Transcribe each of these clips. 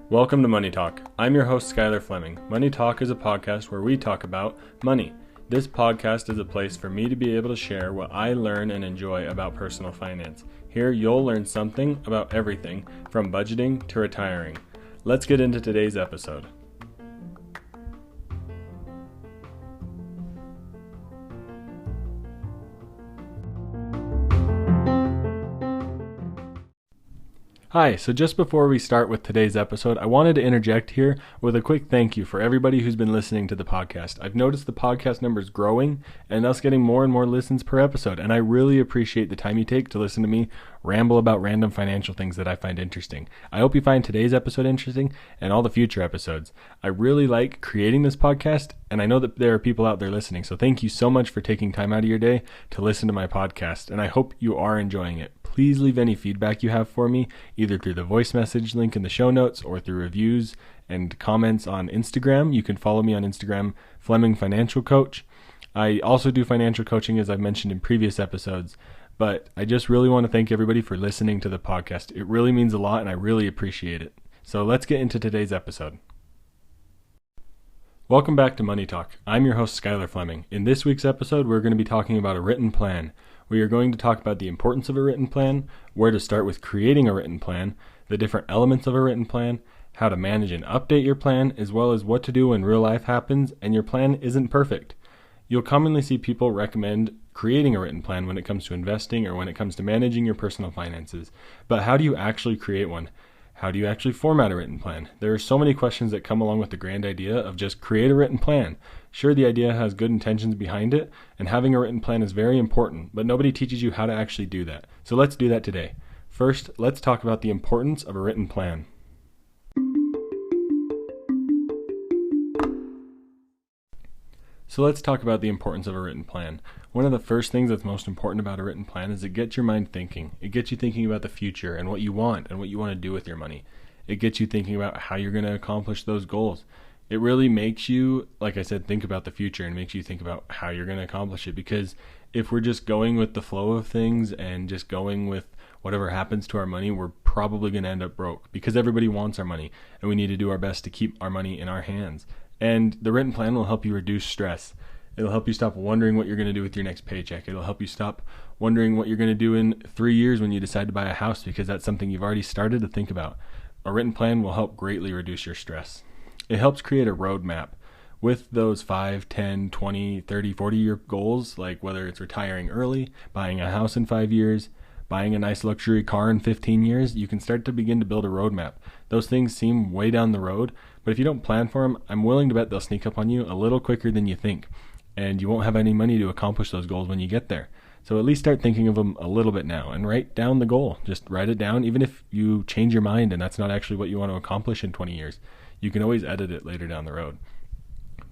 Welcome to Money Talk. I'm your host, Skylar Fleming. Money Talk is a podcast where we talk about money. This podcast is a place for me to be able to share what I learn and enjoy about personal finance. Here, you'll learn something about everything from budgeting to retiring. Let's get into today's episode. Hi, so just before we start with today's episode, I wanted to interject here with a quick thank you for everybody who's been listening to the podcast. I've noticed the podcast numbers growing and us getting more and more listens per episode, and I really appreciate the time you take to listen to me ramble about random financial things that I find interesting. I hope you find today's episode interesting and all the future episodes. I really like creating this podcast, and I know that there are people out there listening, so thank you so much for taking time out of your day to listen to my podcast, and I hope you are enjoying it. Please leave any feedback you have for me, either through the voice message link in the show notes or through reviews and comments on Instagram. You can follow me on Instagram, Fleming Financial Coach. I also do financial coaching, as I've mentioned in previous episodes, but I just really want to thank everybody for listening to the podcast. It really means a lot, and I really appreciate it. So let's get into today's episode. Welcome back to Money Talk. I'm your host, Skylar Fleming. In this week's episode, we're going to be talking about a written plan. We are going to talk about the importance of a written plan, where to start with creating a written plan, the different elements of a written plan, how to manage and update your plan, as well as what to do when real life happens and your plan isn't perfect. You'll commonly see people recommend creating a written plan when it comes to investing or when it comes to managing your personal finances. But how do you actually create one? How do you actually format a written plan? There are so many questions that come along with the grand idea of just create a written plan. Sure, the idea has good intentions behind it, and having a written plan is very important, but nobody teaches you how to actually do that. So let's do that today. First, let's talk about the importance of a written plan. So let's talk about the importance of a written plan. One of the first things that's most important about a written plan is it gets your mind thinking. It gets you thinking about the future and what you want to do with your money. It gets you thinking about how you're going to accomplish those goals. It really makes you, like I said, think about the future and makes you think about how you're going to accomplish it. Because if we're just going with the flow of things and just going with whatever happens to our money, we're probably going to end up broke because everybody wants our money and we need to do our best to keep our money in our hands. And the written plan will help you reduce stress. It'll help you stop wondering what you're going to do with your next paycheck. It'll help you stop wondering what you're going to do in 3 years when you decide to buy a house, because that's something you've already started to think about. A written plan will help greatly reduce your stress. It helps create a roadmap with those 5, 10, 20, 30, 40-year goals, like whether it's retiring early, buying a house in 5 years, buying a nice luxury car in 15 years. You can start to begin to build a roadmap. Those things seem way down the road, but if you don't plan for them, I'm willing to bet they'll sneak up on you a little quicker than you think, and you won't have any money to accomplish those goals when you get there. So at least start thinking of them a little bit now and write down the goal. Just write it down, even if you change your mind and that's not actually what you want to accomplish in 20 years. You can always edit it later down the road.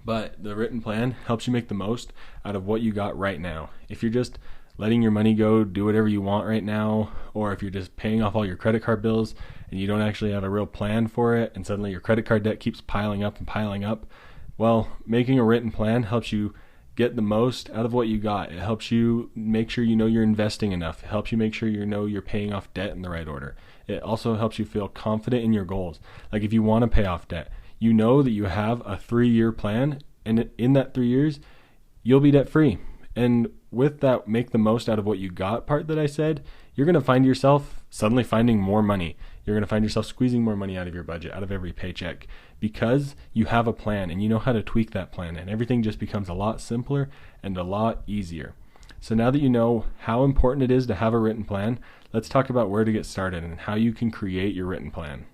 But the written plan helps you make the most out of what you got right now. If you're just letting your money go, do whatever you want right now, or if you're just paying off all your credit card bills and you don't actually have a real plan for it, and suddenly your credit card debt keeps piling up and piling up, well, making a written plan helps you get the most out of what you got. It helps you make sure you know you're investing enough. It helps you make sure you know you're paying off debt in the right order. It also helps you feel confident in your goals. Like if you want to pay off debt, you know that you have a 3-year plan, and in that 3 years, you'll be debt free. And with that make the most out of what you got part that I said, you're going to find yourself suddenly finding more money. You're going to find yourself squeezing more money out of your budget, out of every paycheck, because you have a plan and you know how to tweak that plan, and everything just becomes a lot simpler and a lot easier. So now that you know how important it is to have a written plan, let's talk about where to get started and how you can create your written plan.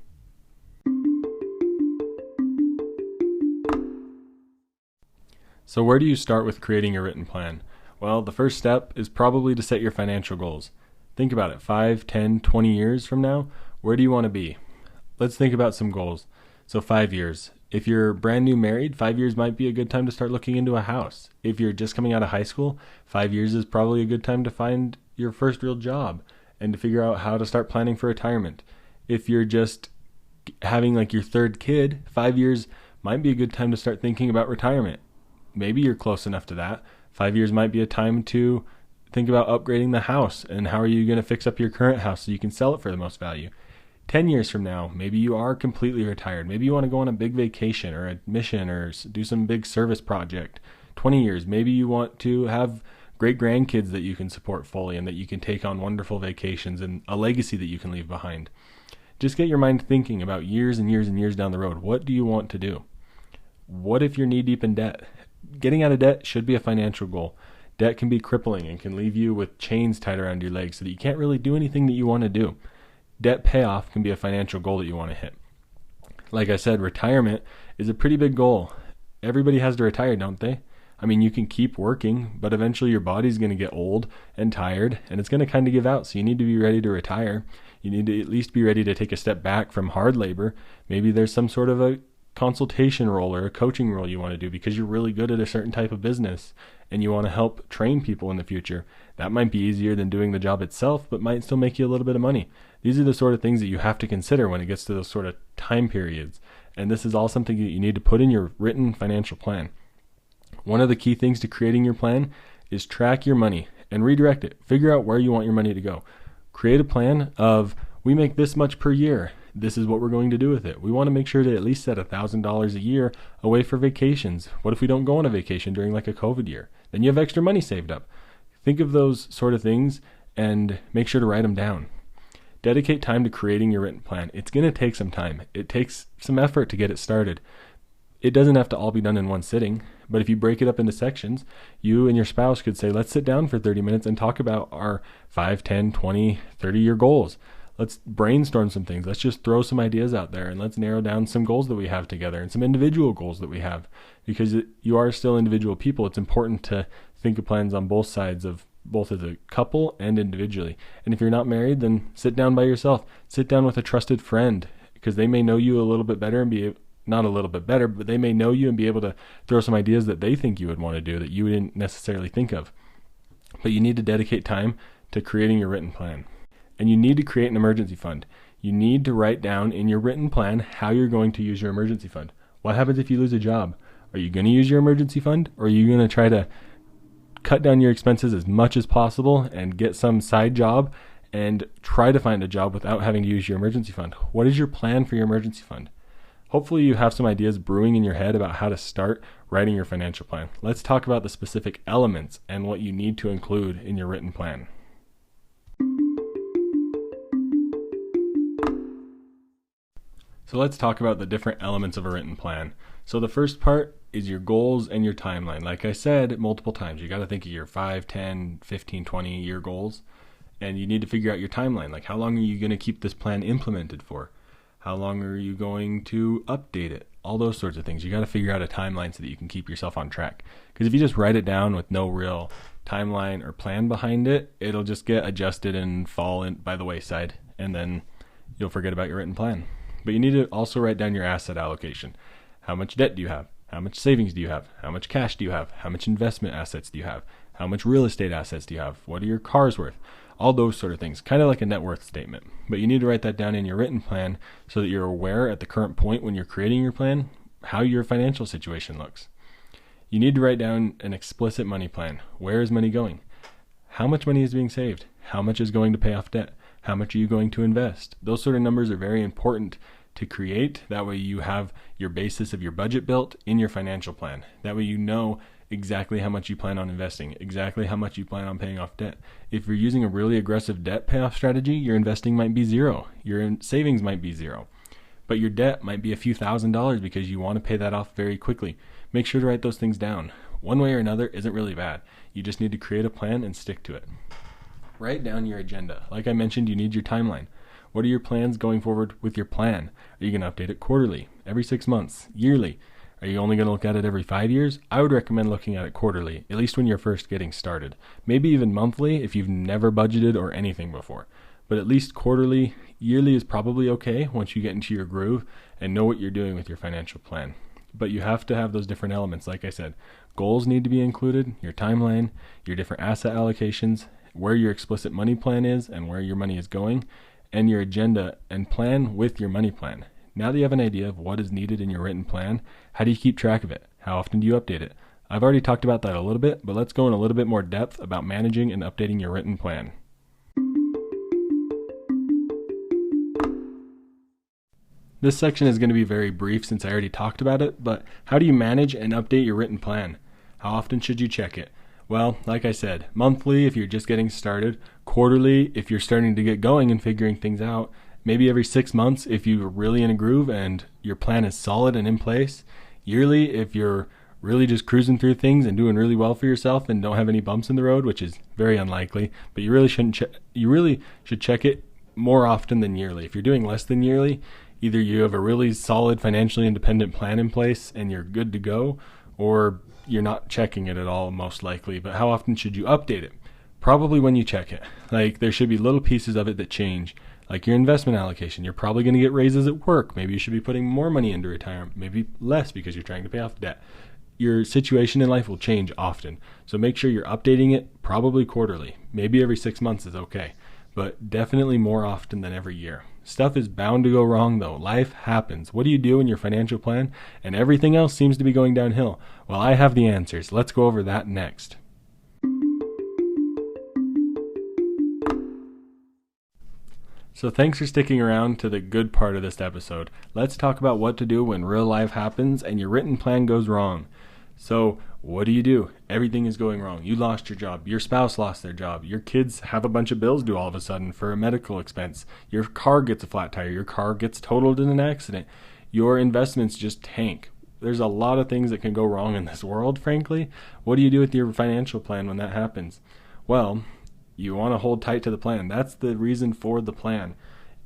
So where do you start with creating a written plan? Well, the first step is probably to set your financial goals. Think about it, 5, 10, 20 years from now, where do you want to be? Let's think about some goals. So 5 years. If you're brand new married, 5 years might be a good time to start looking into a house. If you're just coming out of high school, 5 years is probably a good time to find your first real job and to figure out how to start planning for retirement. If you're just having like your third kid, 5 years might be a good time to start thinking about retirement. Maybe you're close enough to that. 5 years might be a time to think about upgrading the house, and how are you going to fix up your current house so you can sell it for the most value. 10 years from now, maybe you are completely retired. Maybe you want to go on a big vacation or a mission or do some big service project. 20 years, maybe you want to have great grandkids that you can support fully and that you can take on wonderful vacations and a legacy that you can leave behind. Just get your mind thinking about years and years and years down the road. What do you want to do? What if you're knee deep in debt? Getting out of debt should be a financial goal. Debt can be crippling and can leave you with chains tied around your legs so that you can't really do anything that you want to do. Debt payoff can be a financial goal that you want to hit. Like I said, retirement is a pretty big goal. Everybody has to retire, don't they? I mean, you can keep working, but eventually your body's going to get old and tired, and it's going to kind of give out. So you need to be ready to retire. You need to at least be ready to take a step back from hard labor. Maybe there's some sort of a consultation role or a coaching role you want to do because you're really good at a certain type of business and you want to help train people in the future. That might be easier than doing the job itself, but might still make you a little bit of money. These are the sort of things that you have to consider when it gets to those sort of time periods. And this is all something that you need to put in your written financial plan. One of the key things to creating your plan is track your money and redirect it. Figure out where you want your money to go. Create a plan of, we make this much per year. This is what we're going to do with it. We want to make sure to at least set $1,000 a year away for vacations. What if we don't go on a vacation during like a COVID year? Then you have extra money saved up. Think of those sort of things and make sure to write them down. Dedicate time to creating your written plan. It's going to take some time. It takes some effort to get it started. It doesn't have to all be done in one sitting, but if you break it up into sections, you and your spouse could say, let's sit down for 30 minutes and talk about our 5, 10, 20, 30-year goals. Let's brainstorm some things. Let's just throw some ideas out there and let's narrow down some goals that we have together and some individual goals that we have. Because you are still individual people, it's important to think of plans on both sides of both as a couple and individually. And if you're not married, then sit down by yourself. Sit down with a trusted friend because they may know you a little bit better and be not a little bit better, but they may know you and be able to throw some ideas that they think you would want to do that you didn't necessarily think of. But you need to dedicate time to creating your written plan. And you need to create an emergency fund. You need to write down in your written plan how you're going to use your emergency fund. What happens if you lose a job? Are you going to use your emergency fund, or are you going to try to cut down your expenses as much as possible and get some side job and try to find a job without having to use your emergency fund? What is your plan for your emergency fund? Hopefully you have some ideas brewing in your head about how to start writing your financial plan. Let's talk about the specific elements and what you need to include in your written plan. So let's talk about the different elements of a written plan. So the first part is your goals and your timeline. Like I said multiple times, you got to think of your 5, 10, 15, 20 year goals, and you need to figure out your timeline. Like, how long are you going to keep this plan implemented for? How long are you going to update it? All those sorts of things. You got to figure out a timeline so that you can keep yourself on track. Because if you just write it down with no real timeline or plan behind it, it'll just get adjusted and fall in by the wayside, and then you'll forget about your written plan. But you need to also write down your asset allocation. How much debt do you have? How much savings do you have? How much cash do you have? How much investment assets do you have? How much real estate assets do you have? What are your cars worth? All those sort of things, kind of like a net worth statement. But you need to write that down in your written plan so that you're aware at the current point when you're creating your plan how your financial situation looks. You need to write down an explicit money plan. Where is money going? How much money is being saved? How much is going to pay off debt? How much are you going to invest? Those sort of numbers are very important to create. That way you have your basis of your budget built in your financial plan. That way you know exactly how much you plan on investing, exactly how much you plan on paying off debt. If you're using a really aggressive debt payoff strategy, your investing might be zero. Your savings might be zero. But your debt might be a few $1,000s because you want to pay that off very quickly. Make sure to write those things down. One way or another isn't really bad. You just need to create a plan and stick to it. Write down your agenda. Like I mentioned, you need your timeline. What are your plans going forward with your plan? Are you going to update it quarterly, every 6 months, yearly? Are you only going to look at it every 5 years? I would recommend looking at it quarterly, at least when you're first getting started. Maybe even monthly if you've never budgeted or anything before. But at least quarterly, yearly is probably okay once you get into your groove and know what you're doing with your financial plan. But you have to have those different elements. Like I said, goals need to be included, your timeline, your different asset allocations, where your explicit money plan is and where your money is going, and your agenda and plan with your money plan. Now that you have an idea of what is needed in your written plan, how do you keep track of it? How often do you update it? I've already talked about that a little bit, but let's go in a little bit more depth about managing and updating your written plan. This section is going to be very brief since I already talked about it, but how do you manage and update your written plan? How often should you check it? Well, like I said, monthly if you're just getting started, quarterly if you're starting to get going and figuring things out, maybe every 6 months if you're really in a groove and your plan is solid and in place, yearly if you're really just cruising through things and doing really well for yourself and don't have any bumps in the road, which is very unlikely, but you really should check it more often than yearly. If you're doing less than yearly, either you have a really solid financially independent plan in place and you're good to go, or you're not checking it at all, most likely. But how often should you update it? Probably when you check it. Like, there should be little pieces of it that change, like your investment allocation. You're probably going to get raises at work. Maybe you should be putting more money into retirement, maybe less because you're trying to pay off debt. Your situation in life will change often, so make sure you're updating it probably quarterly. Maybe every 6 months is okay, but definitely more often than every year. Stuff is bound to go wrong though. Life happens. What do you do in your financial plan? And everything else seems to be going downhill. Well, I have the answers. Let's go over that next. So thanks for sticking around to the good part of this episode. Let's talk about what to do when real life happens and your written plan goes wrong. So what do? Everything is going wrong. You lost your job. Your spouse lost their job. Your kids have a bunch of bills due all of a sudden for a medical expense. Your car gets a flat tire. Your car gets totaled in an accident. Your investments just tank. There's a lot of things that can go wrong in this world, frankly. What do you do with your financial plan when that happens? Well, you want to hold tight to the plan. That's the reason for the plan,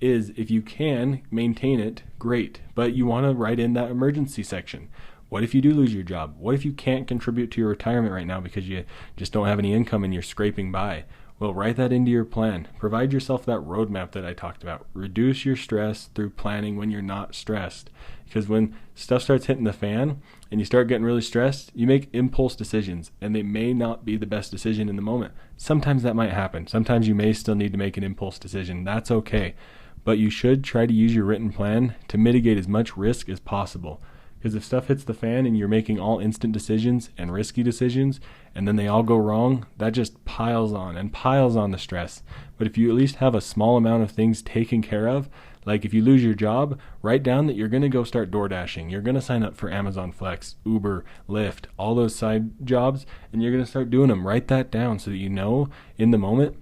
is if you can maintain it, great. But you want to write in that emergency section. What if you do lose your job? What if you can't contribute to your retirement right now because you just don't have any income and you're scraping by? Well, write that into your plan. Provide yourself that roadmap that I talked about. Reduce your stress through planning when you're not stressed. Because when stuff starts hitting the fan and you start getting really stressed, you make impulse decisions and they may not be the best decision in the moment. Sometimes that might happen. Sometimes you may still need to make an impulse decision. That's okay. But you should try to use your written plan to mitigate as much risk as possible. Because if stuff hits the fan and you're making all instant decisions and risky decisions, and then they all go wrong, that just piles on and piles on the stress. But if you at least have a small amount of things taken care of, like if you lose your job, write down that you're going to go start door dashing. You're going to sign up for Amazon Flex, Uber, Lyft, all those side jobs, and you're going to start doing them. Write that down so that you know in the moment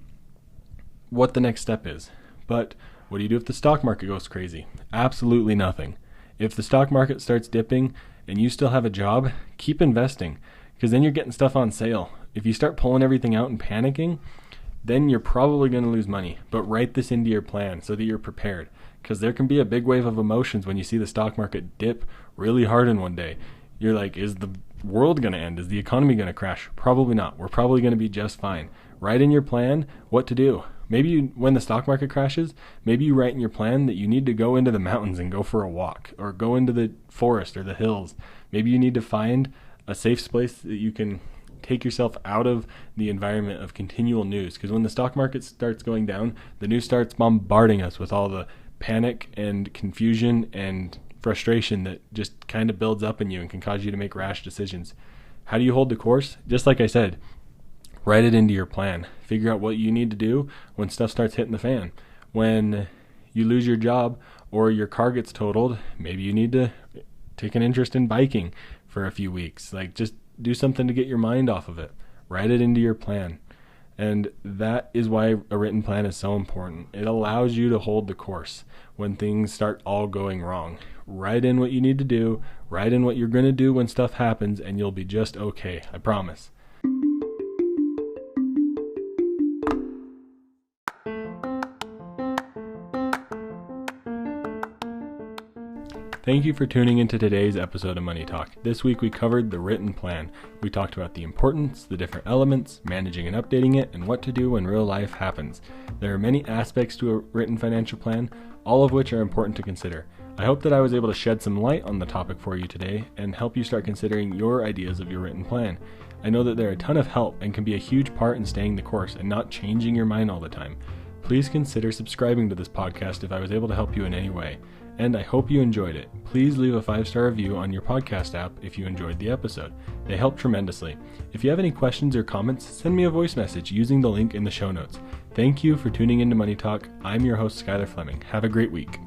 what the next step is. But what do you do if the stock market goes crazy? Absolutely nothing. If the stock market starts dipping and you still have a job, keep investing, because then you're getting stuff on sale. If you start pulling everything out and panicking, then you're probably going to lose money. But write this into your plan so that you're prepared, because there can be a big wave of emotions when you see the stock market dip really hard in one day. You're like, is the world going to end? Is the economy going to crash? Probably not. We're probably going to be just fine. Write in your plan what to do. Maybe when the stock market crashes, maybe you write in your plan that you need to go into the mountains and go for a walk, or go into the forest or the hills. Maybe you need to find a safe place that you can take yourself out of the environment of continual news. Because when the stock market starts going down, the news starts bombarding us with all the panic and confusion and frustration that just kind of builds up in you and can cause you to make rash decisions. How do you hold the course? Just like I said, write it into your plan. Figure out what you need to do when stuff starts hitting the fan. When you lose your job or your car gets totaled, maybe you need to take an interest in biking for a few weeks. Like, just do something to get your mind off of it. Write it into your plan. And that is why a written plan is so important. It allows you to hold the course when things start all going wrong. Write in what you need to do. Write in what you're going to do when stuff happens, and you'll be just okay. I promise. Thank you for tuning into today's episode of Money Talk. This week we covered the written plan. We talked about the importance, the different elements, managing and updating it, and what to do when real life happens. There are many aspects to a written financial plan, all of which are important to consider. I hope that I was able to shed some light on the topic for you today and help you start considering your ideas of your written plan. I know that they're a ton of help and can be a huge part in staying the course and not changing your mind all the time. Please consider subscribing to this podcast if I was able to help you in any way, and I hope you enjoyed it. Please leave a 5-star review on your podcast app if you enjoyed the episode. They help tremendously. If you have any questions or comments, send me a voice message using the link in the show notes. Thank you for tuning into Money Talk. I'm your host, Skylar Fleming. Have a great week.